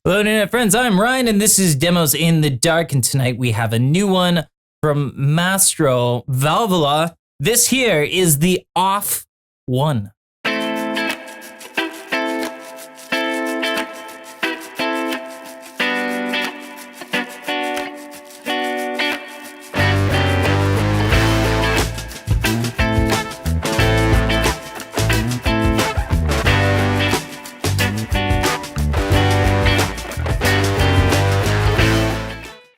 Hello internet friends, I'm Ryan and this is Demos in the Dark, and tonight we have a new one from Mastro Valvola. This here is the OFF1.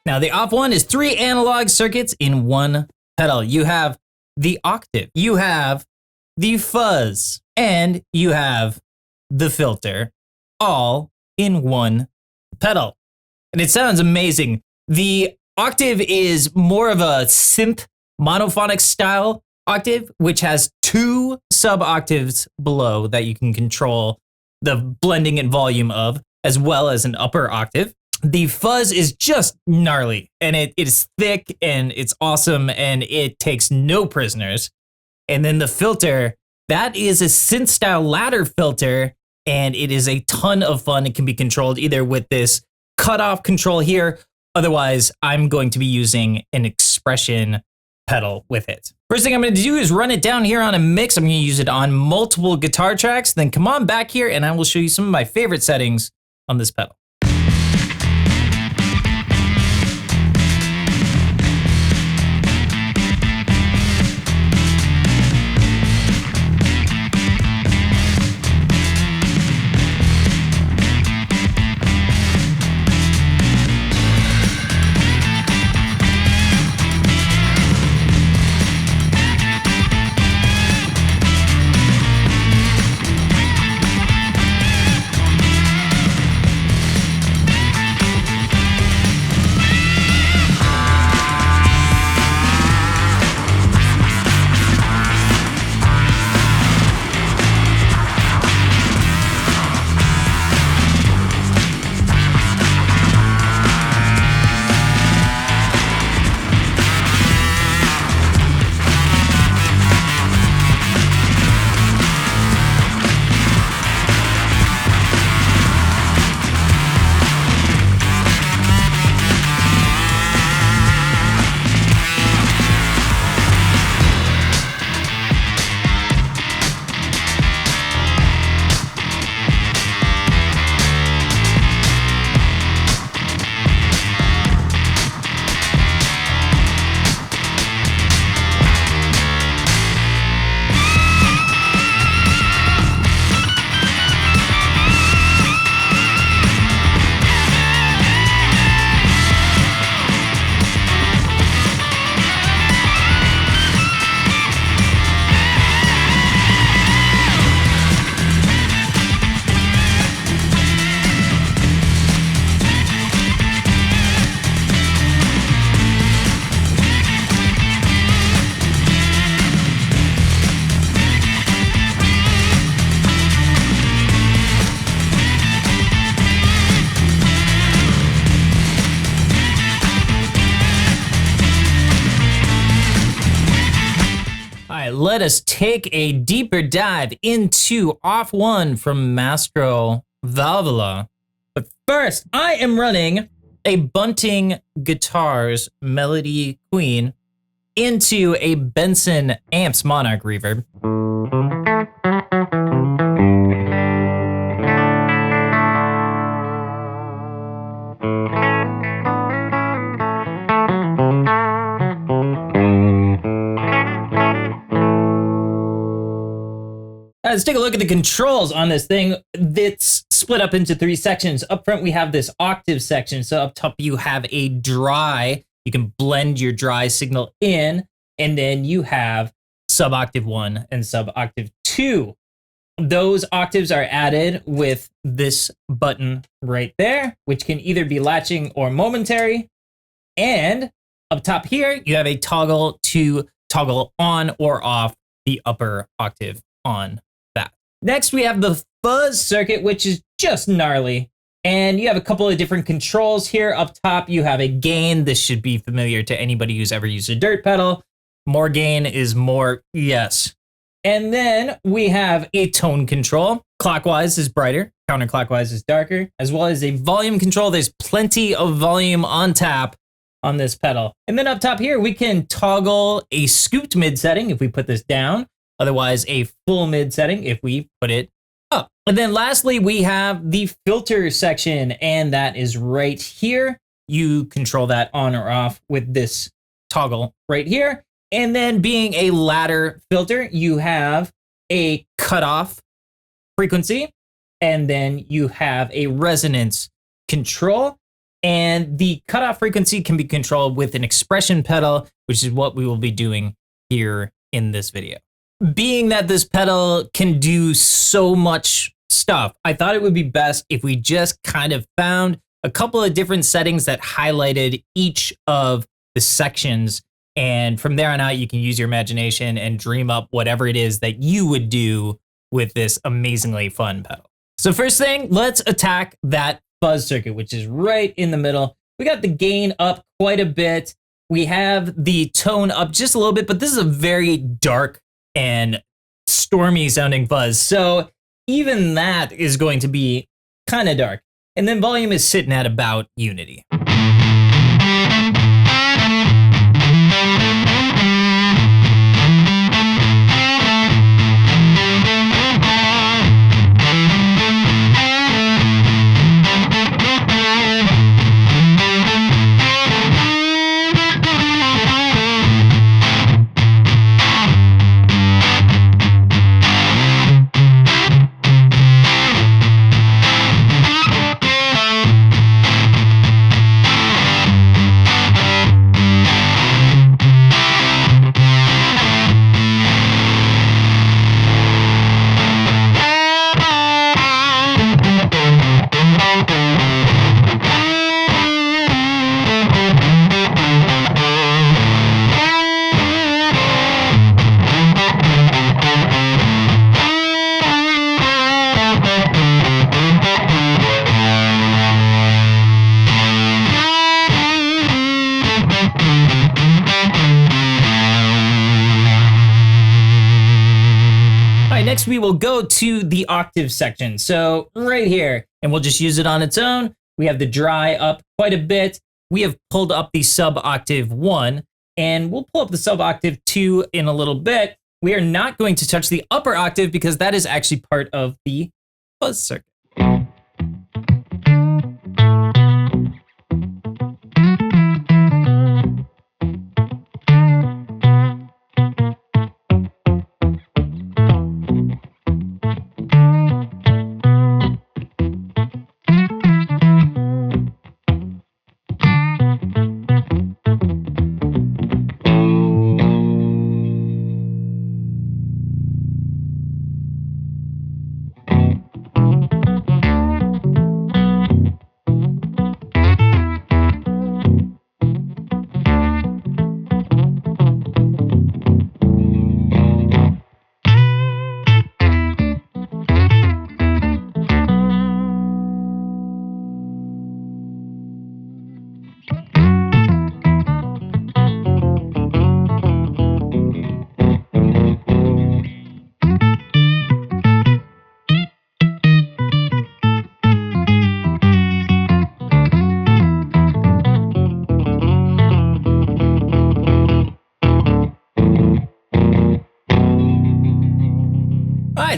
Now, the OFF1 is 3 analog circuits in one pedal. You have the octave, you have the fuzz, and you have the filter, all in one pedal. And it sounds amazing. The octave is more of a synth monophonic style octave, which has 2 sub-octaves below that you can control the blending and volume of, as well as an upper octave. The fuzz is just gnarly, and it is thick, and it's awesome, and it takes no prisoners. And then the filter, that is a synth-style ladder filter, and it is a ton of fun. It can be controlled either with this cutoff control here. Otherwise, I'm going to be using an expression pedal with it. First thing I'm going to do is run it down here on a mix. I'm going to use it on multiple guitar tracks. Then come on back here, and I will show you some of my favorite settings on this pedal. Let us take a deeper dive into OFF1 from Mastro Valvola. But first, I am running a Bunting Guitars Melody Queen into a Benson Amps Monarch reverb. Let's take a look at the controls on this thing. It's split up into 3 sections. Up front, we have this octave section. So up top, you have a dry. You can blend your dry signal in. And then you have sub-octave 1 and sub-octave 2. Those octaves are added with this button right there, which can either be latching or momentary. And up top here, you have a toggle to toggle on or off the upper octave on. Next, we have the fuzz circuit, which is just gnarly. And you have a couple of different controls here. Up top, you have a gain. This should be familiar to anybody who's ever used a dirt pedal. More gain is more yes. And then we have a tone control. Clockwise is brighter. counterclockwise is darker, as well as a volume control. There's plenty of volume on tap on this pedal. And then up top here, we can toggle a scooped mid setting if we put this down, otherwise a full mid setting if we put it up. And then lastly, we have the filter section, and that is right here. You control that on or off with this toggle right here. And then being a ladder filter, you have a cutoff frequency, and then you have a resonance control. And the cutoff frequency can be controlled with an expression pedal, which is what we will be doing here in this video. Being that this pedal can do so much stuff, I thought it would be best if we just kind of found a couple of different settings that highlighted each of the sections. And from there on out, you can use your imagination and dream up whatever it is that you would do with this amazingly fun pedal. So first thing, let's attack that fuzz circuit, which is right in the middle. We got the gain up quite a bit. We have the tone up just a little bit, but this is a very dark and stormy sounding fuzz. So even that is going to be kind of dark. And then volume is sitting at about unity. Next, we will go to the octave section. So right here, and we'll just use it on its own. We have the dry up quite a bit. We have pulled up the sub octave 1, and we'll pull up the sub octave 2 in a little bit. We are not going to touch the upper octave because that is actually part of the fuzz circuit.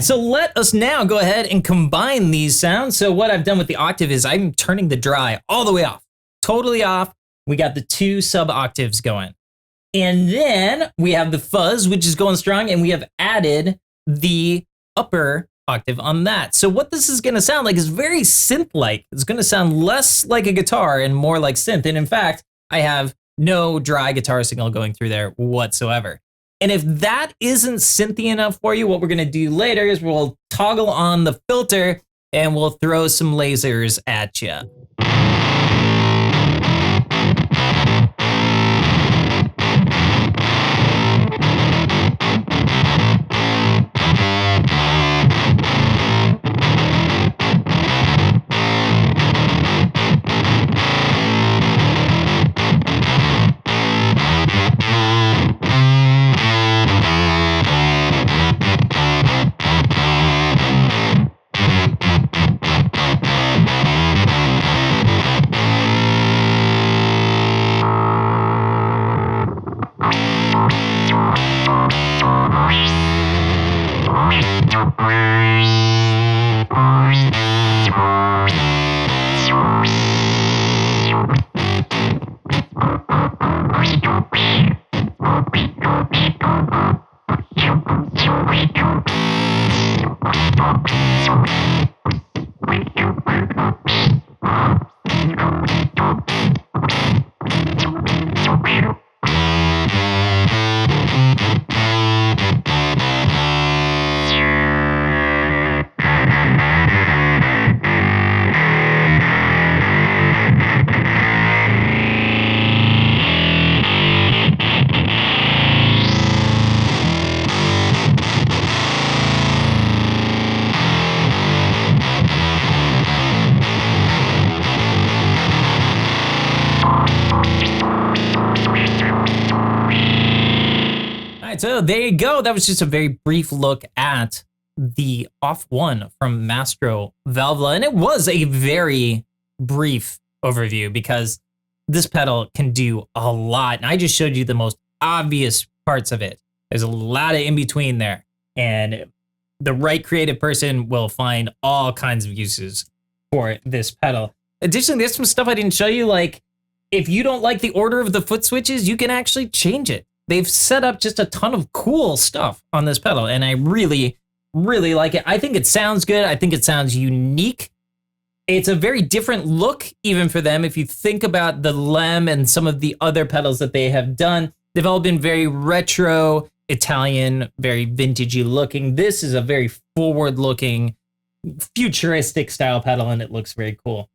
So let us now go ahead and combine these sounds. So what I've done with the octave is I'm turning the dry all the way off, totally off. We got the 2 sub octaves going. And then we have the fuzz, which is going strong, and we have added the upper octave on that. So what this is gonna sound like is very synth-like. It's gonna sound less like a guitar and more like synth. And in fact, I have no dry guitar signal going through there whatsoever. And if that isn't synthy enough for you, what we're gonna do later is we'll toggle on the filter and we'll throw some lasers at you. So there you go. That was just a very brief look at the OFF1 from Mastro Valvola. And it was a very brief overview because this pedal can do a lot. And I just showed you the most obvious parts of it. There's a lot of in between there. And the right creative person will find all kinds of uses for this pedal. Additionally, there's some stuff I didn't show you. Like, if you don't like the order of the foot switches, you can actually change it. They've set up just a ton of cool stuff on this pedal, and I really, really like it. I think it sounds good. I think it sounds unique. It's a very different look even for them. If you think about the Lem and some of the other pedals that they have done, they've all been very retro, Italian, very vintagey looking. This is a very forward-looking, futuristic style pedal, and it looks very cool.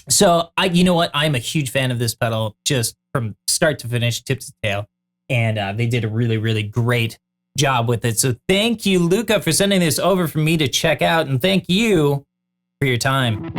So, you know what? I'm a huge fan of this pedal, just from start to finish, tip to tail. And they did a really, really great job with it. So thank you, Luca, for sending this over for me to check out. And thank you for your time.